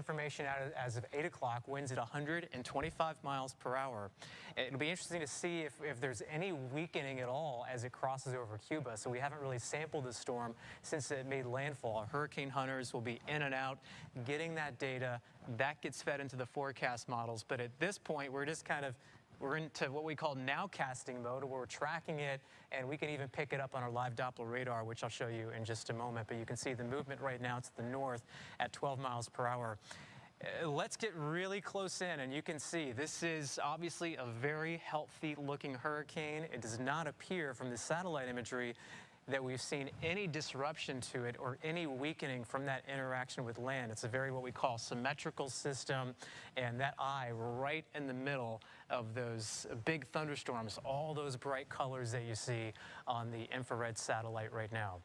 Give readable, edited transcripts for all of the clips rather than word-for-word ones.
information out as of 8 o'clock, winds at 125 miles per hour. It'll be interesting to see if there's any weakening at all as it crosses over Cuba. So we haven't really sampled the storm since it made landfall. Our hurricane hunters will be in and out, getting that data. That gets fed into the forecast models. But at this point, we're into what we call nowcasting mode, where we're tracking it, and we can even pick it up on our live Doppler radar, which I'll show you in just a moment. But you can see the movement right now to the north at 12 miles per hour. Let's get really close in, and you can see this is obviously a very healthy looking hurricane. It does not appear from the satellite imagery that we've seen any disruption to it or any weakening from that interaction with land. It's a very what we call symmetrical system, and that eye right in the middle of those big thunderstorms, all those bright colors that you see on the infrared satellite right now.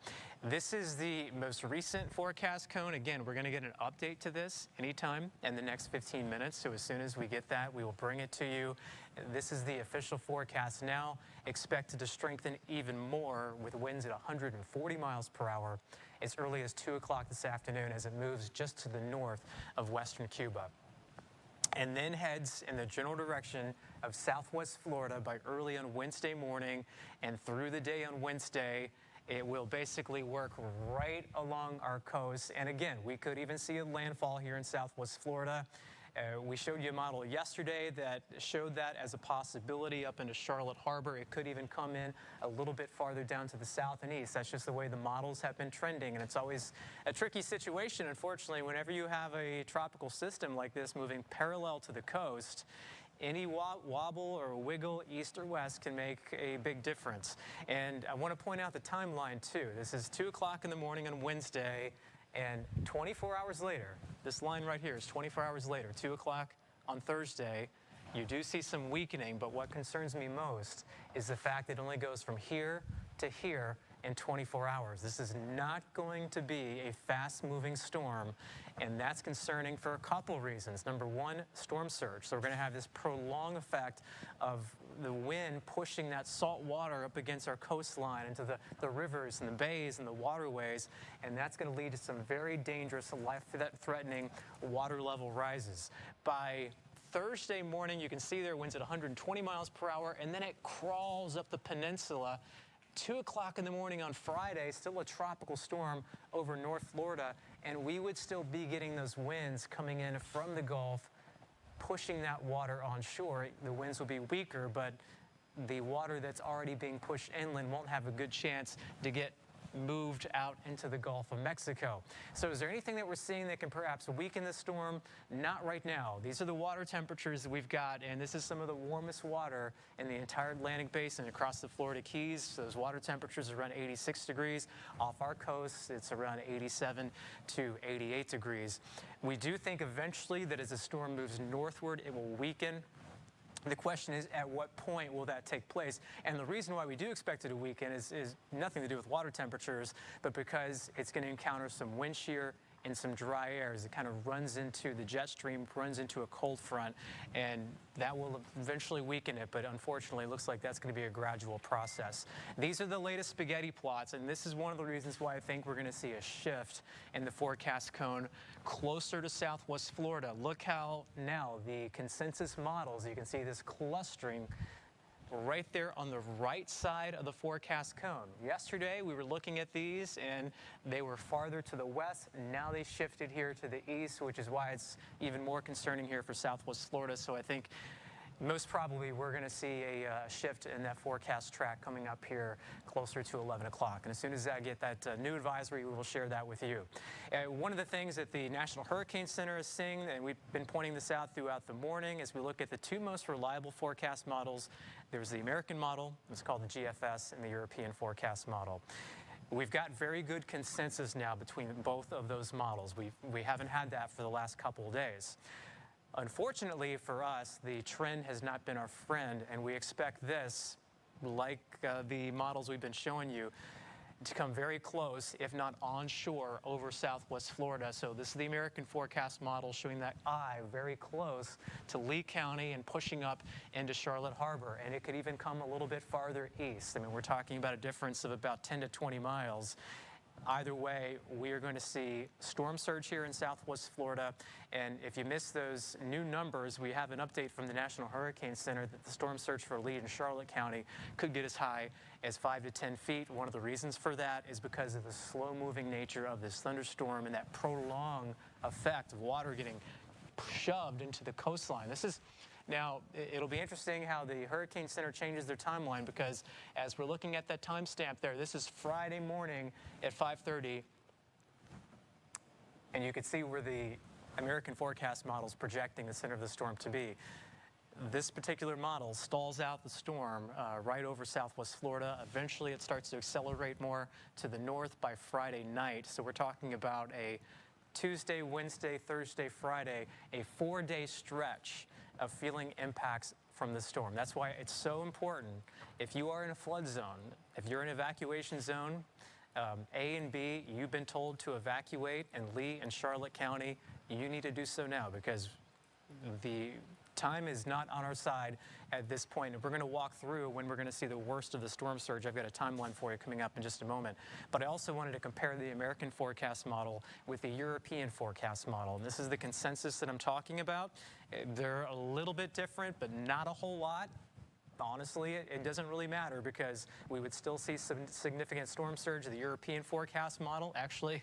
This is the most recent forecast cone. Again, we're going to get an update to this anytime in the next 15 minutes. So as soon as we get that, we will bring it to you. This is the official forecast now, expected to strengthen even more with winds at 140 miles per hour as early as 2 o'clock this afternoon as it moves just to the north of western Cuba, and then heads in the general direction of southwest Florida by early on Wednesday morning, and through the day on Wednesday. It will basically work right along our coast. And again, we could even see a landfall here in southwest Florida. We showed you a model yesterday that showed that as a possibility up into Charlotte Harbor. It could even come in a little bit farther down to the south and east. That's just the way the models have been trending, and it's always a tricky situation, unfortunately, whenever you have a tropical system like this moving parallel to the coast. Any wobble or wiggle east or west can make a big difference. And I want to point out the timeline too. This is 2 o'clock in the morning on Wednesday, and 24 hours later, this line right here is 24 hours later, 2 o'clock on Thursday. You do see some weakening, but what concerns me most is the fact that it only goes from here to here in 24 hours. This is not going to be a fast-moving storm, and that's concerning for a couple reasons. Number one, storm surge. So we're going to have this prolonged effect of the wind pushing that salt water up against our coastline into the rivers and the bays and the waterways, and that's going to lead to some very dangerous, life-threatening water level rises. By Thursday morning, you can see there winds at 120 miles per hour, and then it crawls up the peninsula. 2 o'clock in the morning on Friday, still a tropical storm over North Florida, and we would still be getting those winds coming in from the Gulf, pushing that water on shore. The winds will be weaker, but the water that's already being pushed inland won't have a good chance to get moved out into the Gulf of Mexico. So is there anything that we're seeing that can perhaps weaken the storm? Not right now. These are the water temperatures that we've got, and this is some of the warmest water in the entire Atlantic basin across the Florida Keys. So those water temperatures are around 86 degrees. Off our coast, it's around 87 to 88 degrees. We do think eventually that as the storm moves northward, it will weaken. The question is, at what point will that take place? And the reason why we do expect it to weaken is nothing to do with water temperatures, but because it's going to encounter some wind shear and some dry air as it kind of runs into the jet stream, runs into a cold front, and that will eventually weaken it. But unfortunately, it looks like that's going to be a gradual process. These are the latest spaghetti plots, and this is one of the reasons why I think we're going to see a shift in the forecast cone closer to southwest Florida. Look how now the consensus models, you can see this clustering right there on the right side of the forecast cone. Yesterday we were looking at these and they were farther to the west. Now they shifted here to the east, which is why it's even more concerning here for southwest Florida. So I think most probably we're going to see a shift in that forecast track coming up here closer to 11 o'clock. And as soon as I get that new advisory, we will share that with you. One of the things that the National Hurricane Center is seeing, and we've been pointing this out throughout the morning, as we look at the two most reliable forecast models, there's the American model, it's called the GFS, and the European forecast model. We've got very good consensus now between both of those models. We haven't had that for the last couple of days. Unfortunately for us, the trend has not been our friend, and we expect this, like the models we've been showing you, to come very close, if not onshore, over southwest Florida. So this is the American forecast model showing that eye very close to Lee County and pushing up into Charlotte Harbor. And it could even come a little bit farther east. I mean, we're talking about a difference of about 10 to 20 miles. Either way, we are going to see storm surge here in southwest Florida. And if you missed those new numbers, we have an update from the National Hurricane Center that the storm surge for Lee and Charlotte County could get as high as 5 to 10 feet. One of the reasons for that is because of the slow-moving nature of this thunderstorm and that prolonged effect of water getting shoved into the coastline. Now, it'll be interesting how the Hurricane Center changes their timeline, because as we're looking at that timestamp there, this is Friday morning at 5:30, and you can see where the American forecast model is projecting the center of the storm to be. This particular model stalls out the storm right over southwest Florida. Eventually, it starts to accelerate more to the north by Friday night. So we're talking about a Tuesday, Wednesday, Thursday, Friday, a 4-day stretch of feeling impacts from the storm. That's why it's so important. If you are in a flood zone, if you're in an evacuation zone, A and B, you've been told to evacuate in Lee and Charlotte County, you need to do so now, because the time is not on our side at this point. And we're going to walk through when we're going to see the worst of the storm surge. I've got a timeline for you coming up in just a moment. But I also wanted to compare the American forecast model with the European forecast model. And this is the consensus that I'm talking about. They're a little bit different, but not a whole lot. Honestly, it doesn't really matter, because we would still see some significant storm surge. The European forecast model, actually,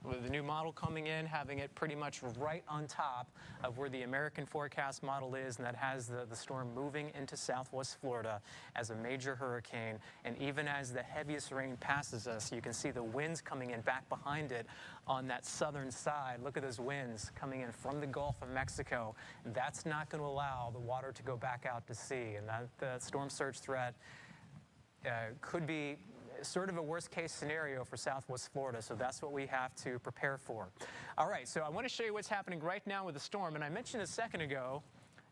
with the new model coming in, having it pretty much right on top of where the American forecast model is, and that has the storm moving into southwest Florida as a major hurricane. And even as the heaviest rain passes us, you can see the winds coming in back behind it on that southern side. Look at those winds coming in from the Gulf of Mexico. That's not going to allow the water to go back out to sea, and that storm surge threat could be sort of a worst-case scenario for southwest Florida, so that's what we have to prepare for. All right, so I want to show you what's happening right now with the storm, and I mentioned a second ago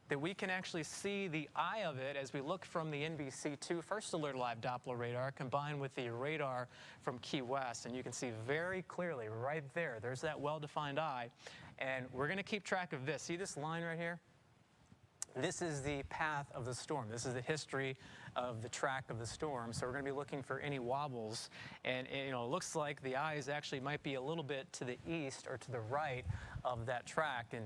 that we can actually see the eye of it as we look from the NBC2 First Alert Live Doppler radar combined with the radar from Key West, and you can see very clearly right there, there's that well-defined eye, and we're going to keep track of this. See this line right here? This is the path of the storm. This is the history of the track of the storm. So we're going to be looking for any wobbles. And it looks like the eyes actually might be a little bit to the east or to the right of that track. And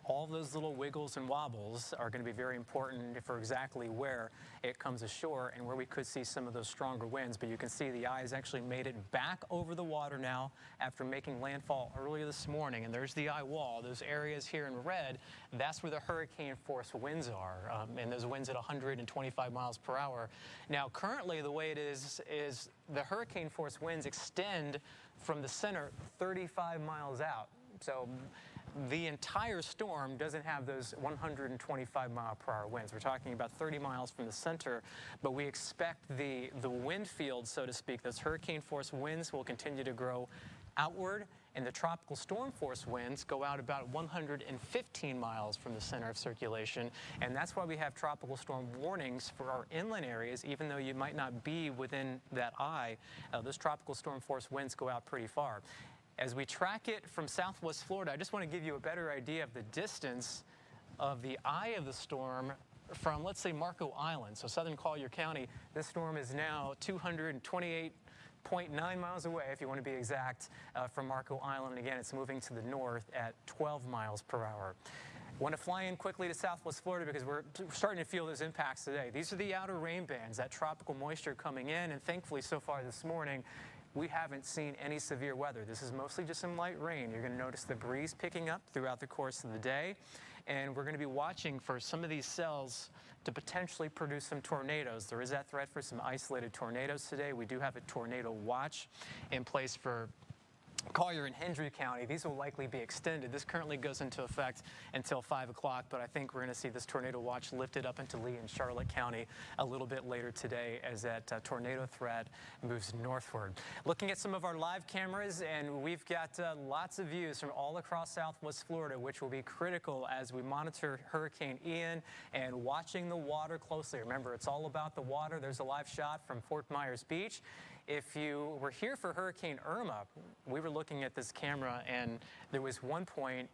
all those little wiggles and wobbles are going to be very important for exactly where it comes ashore and where we could see some of those stronger winds. But you can see the eyes actually made it back over the water now after making landfall earlier this morning. And there's the eye wall. Those areas here in red, that's where the hurricane force winds are. And those winds at 125 miles per hour. Now, currently, the way it is the hurricane force winds extend from the center 35 miles out. So the entire storm doesn't have those 125 mile per hour winds. We're talking about 30 miles from the center, but we expect the wind field, so to speak, those hurricane force winds will continue to grow outward, and the tropical storm force winds go out about 115 miles from the center of circulation. And that's why we have tropical storm warnings for our inland areas, even though you might not be within that eye. Those tropical storm force winds go out pretty far. As we track it from southwest Florida, I just want to give you a better idea of the distance of the eye of the storm from, let's say, Marco Island. So southern Collier County, this storm is now 228.9 miles away, if you want to be exact, from Marco Island. And again, it's moving to the north at 12 miles per hour. I want to fly in quickly to southwest Florida because we're starting to feel those impacts today. These are the outer rain bands, that tropical moisture coming in, and thankfully so far this morning, we haven't seen any severe weather. This is mostly just some light rain. You're going to notice the breeze picking up throughout the course of the day. And we're going to be watching for some of these cells to potentially produce some tornadoes. There is that threat for some isolated tornadoes today. We do have a tornado watch in place for Collier and Hendry County. These will likely be extended. This currently goes into effect until 5 o'clock, but I think we're going to see this tornado watch lifted up into Lee and Charlotte County a little bit later today as that tornado threat moves northward. Looking at some of our live cameras, and we've got lots of views from all across southwest Florida, which will be critical as we monitor Hurricane Ian and watching the water closely. Remember, it's all about the water. There's a live shot from Fort Myers Beach. If you were here for Hurricane Irma, we were looking at this camera, and there was one point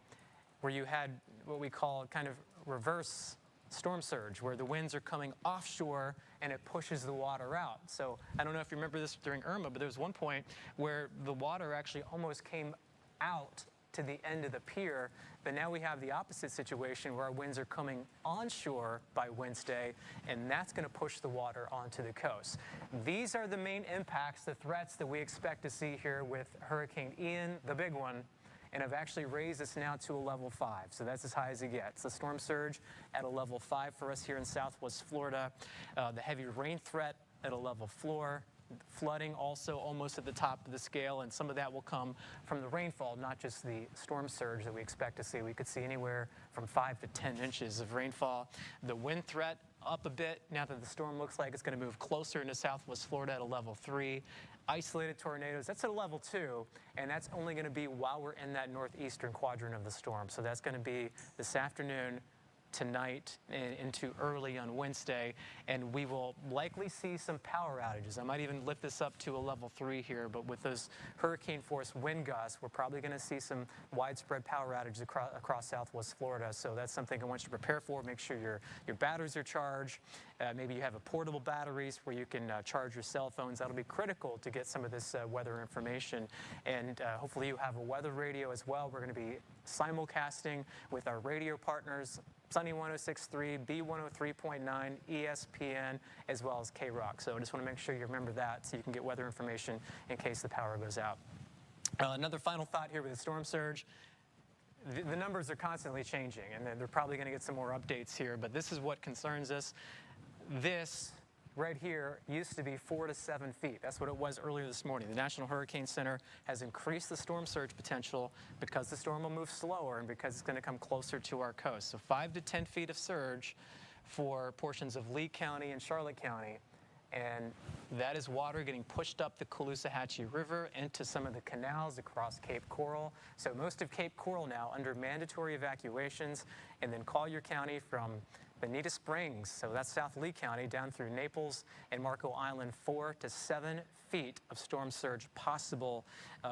where you had what we call kind of reverse storm surge, where the winds are coming offshore and it pushes the water out. So I don't know if you remember this during Irma, but there was one point where the water actually almost came out to the end of the pier, but now we have the opposite situation where our winds are coming onshore by Wednesday, and that's going to push the water onto the coast. These are the main impacts, the threats that we expect to see here with Hurricane Ian, the big one, and I've actually raised this now to a level 5, so that's as high as it gets. The storm surge at a level 5 for us here in Southwest Florida, the heavy rain threat at a level 4, flooding also almost at the top of the scale, and some of that will come from the rainfall, not just the storm surge that we expect to see. We could see anywhere from 5 to 10 inches of rainfall. The wind threat up a bit now that the storm looks like it's going to move closer into Southwest Florida at a level 3. Isolated tornadoes, that's at a level 2, and that's only going to be while we're in that northeastern quadrant of the storm. So that's going to be this afternoon, tonight, and into early on Wednesday, and we will likely see some power outages. I might even lift this up to a level 3 here, but with those hurricane force wind gusts, we're probably going to see some widespread power outages across Southwest Florida. So that's something I want you to prepare for. Make sure your batteries are charged. Maybe you have a portable batteries where you can charge your cell phones. That'll be critical to get some of this weather information. And hopefully you have a weather radio as well. We're going to be simulcasting with our radio partners, Sunny 106.3, B103.9, ESPN, as well as K-Rock. So I just want to make sure you remember that so you can get weather information in case the power goes out. Another final thought here with the storm surge. The numbers are constantly changing, and they're probably going to get some more updates here, but this is what concerns us. This right here used to be 4 to 7 feet. That's what it was earlier this morning. The National Hurricane Center has increased the storm surge potential because the storm will move slower and because it's going to come closer to our coast. So 5 to 10 feet of surge for portions of Lee County and Charlotte County. And that is water getting pushed up the Caloosahatchee River into some of the canals across Cape Coral. So most of Cape Coral now under mandatory evacuations, and then Collier County from Bonita Springs, so that's South Lee County, down through Naples and Marco Island, 4 to 7 feet of storm surge possible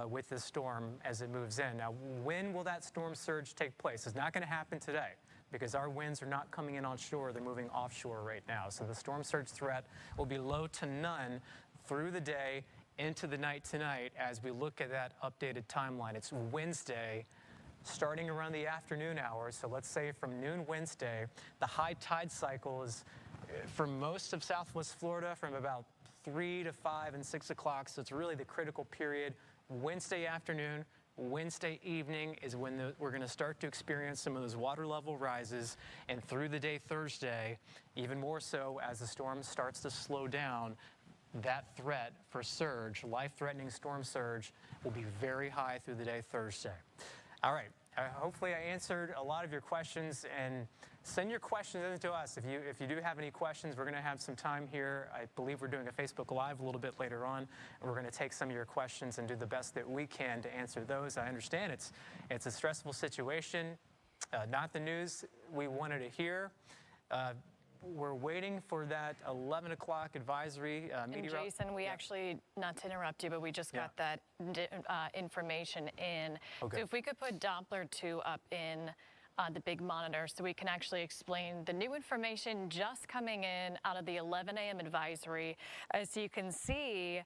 with this storm as it moves in. Now, when will that storm surge take place? It's not going to happen today because our winds are not coming in onshore, they're moving offshore right now. So the storm surge threat will be low to none through the day into the night tonight as we look at that updated timeline. It's Wednesday, starting around the afternoon hours. So let's say from noon Wednesday, the high tide cycle is for most of Southwest Florida from about 3 to 5 and 6 o'clock. So it's really the critical period. Wednesday afternoon, Wednesday evening is when we're going to start to experience some of those water level rises, and through the day Thursday, even more so as the storm starts to slow down, that threat for surge, life-threatening storm surge, will be very high through the day Thursday. All right, hopefully I answered a lot of your questions, and send your questions in to us. If you do have any questions, we're going to have some time here. I believe we're doing a Facebook Live a little bit later on, and we're going to take some of your questions and do the best that we can to answer those. I understand it's a stressful situation, not the news we wanted to hear. We're waiting for that 11 o'clock advisory. And Jason, we actually, not to interrupt you, but we just got that information in. Okay. So if we could put Doppler 2 up in the big monitor so we can actually explain the new information just coming in out of the 11 a.m. advisory. As you can see,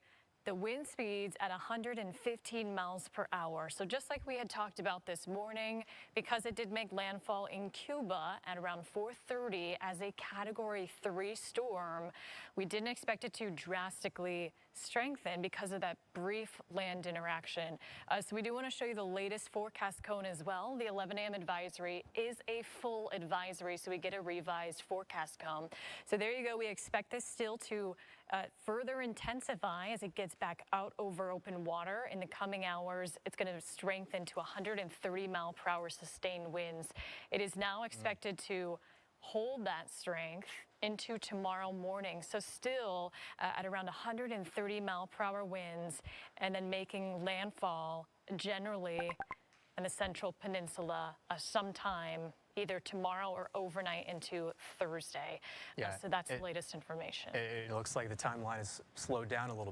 the wind speeds at 115 miles per hour. So just like we had talked about this morning, because it did make landfall in Cuba at around 4:30 as a Category 3 storm, we didn't expect it to drastically strengthen because of that brief land interaction. So we do want to show you the latest forecast cone as well. The 11 a.m. advisory is a full advisory, so we get a revised forecast cone. So there you go. We expect this still to further intensify as it gets back out over open water in the coming hours. It's going to strengthen to 130 mile per hour sustained winds. It is now expected to hold that strength into tomorrow morning. So still at around 130 mile per hour winds, and then making landfall generally in the Central Peninsula sometime either tomorrow or overnight into Thursday. Yeah, so that's the latest information. It looks like the timeline has slowed down a little